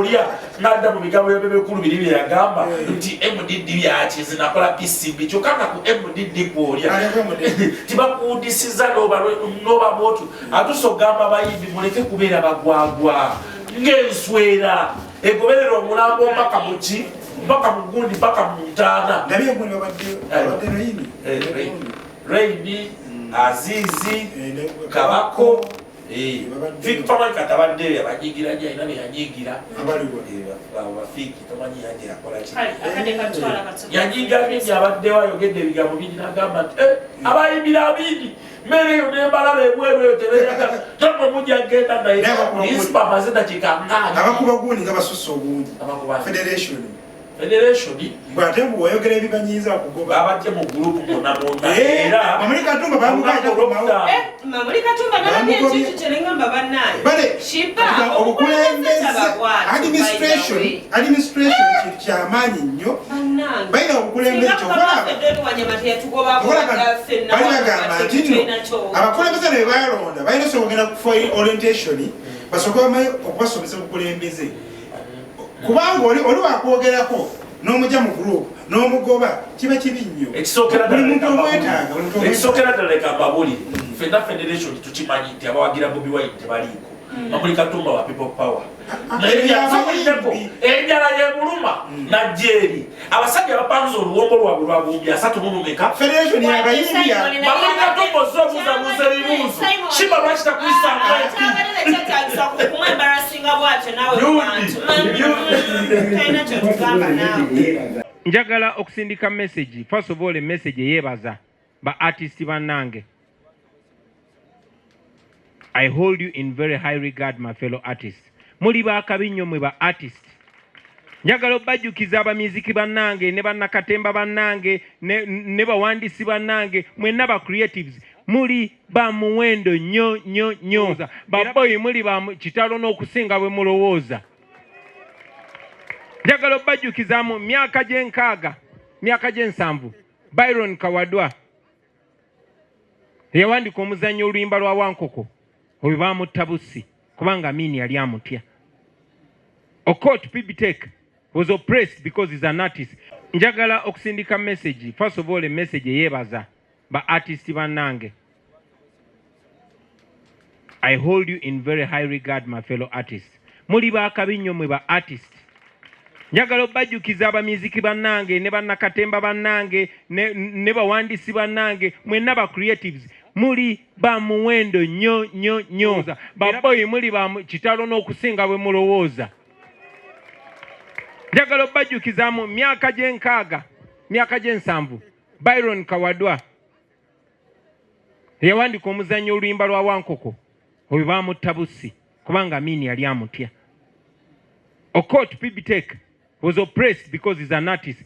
olya ng'adda mu bigambo by'ebikulu biri bye yagamba nti MDD byakize nakola PCB kyokka nga ku MDD kwolya tibakuudisiza n'oba bwotu atuso ogamba abayimbi muleke kubeera bagwagwa ng'enswera egoberera omulambo mpaka muki mpaka mu gundi mpaka mu ntaana Raini Azizi Kabako Victor katabadde yabanyigira nyo ina yanyigira abafiki tomanyi yangira kola ki yanyiga bingi abadde wayogedde ebigambo bingi n'agamba nti abayimbi abindi mmere yo n'embala ebweru eyo tebeyaga tomwe mujja genda naye ispa mazina kikangana abakuba gundi nga basusse obungi federation Bwate bw'oyogera ebibanyiza okugoba abajja mu group mona era Mamuli Katumba bamuganda okugoba Mamuli Katumba nabadde ekintu kyerengamba bannaye bale shipa obukulembeze administration kintu kyamaanyi nnyo balina obukulembeze kyobagamba nti nno abakulembeze ne bebalonda balina okugenda for orientation basooke bamanyi okubasomesa obukulembeze kubanga oli wakwogerako n'omujja mu group n'omugoba kiba kibi nnyo ekisookera ddala leka mbabulire fedda federation tukimanyi nti abawagira Bobi Wine tebaliiko Mamuli Katumba wa people power naye byafamuddeko enjala y'ebuluma najjeeri abasajja bapanze oluwombo lwabwe lwabumbya 3 federation y'abayimbi Mamuli Katumba ozoobuzabuza ebibuuzo kiba lwaki takwisanga njagala okusindika message first of all message yebaza ba artist bannange. I hold you in very high regard, my fellow artists. Muli bakabinyo mwe ba artist. Njagala obajjukiza abamiziki bannange ne bannakatemba bannange ne bawandisi bannange mwenna ba creatives muli ba muwendo nnyo baboyi muli ba kitalo n'okusinga bwe mulowooza. Njagala obajjukiza mu myaka gy'enkaaga myaka gy'ensanvu Byron Kawadwa yawandika omuzannyo oluyimba lwa Wankoko oyo bamutta Bussi kubanga Amini yali amutya. Okot Pibitek was oppressed because he's an artist. Njagala okusindika message first of all a message yebaza ba artist bannange. I hold you in very high regard, my fellow artists. Muli bakabinyo mwe ba artist. Njagala obajjukiza abamiziki bannange ne bannakatemba bannange ne bawandisi bannange mwenna ba creatives muli ba muwendo nnyo baboyi muli ba kitalo n'okusinga bwe mulowooza. Njagala obajjukiza mu myaka gy'enkaaga myaka gy'ensanvu Byron Kawadwa yawandika omuzannyo oluyimba lwa Wankoko oyo bamutta Bussi kubanga Amini yali amutya. Okot Pibitek was oppressed because he's an artist.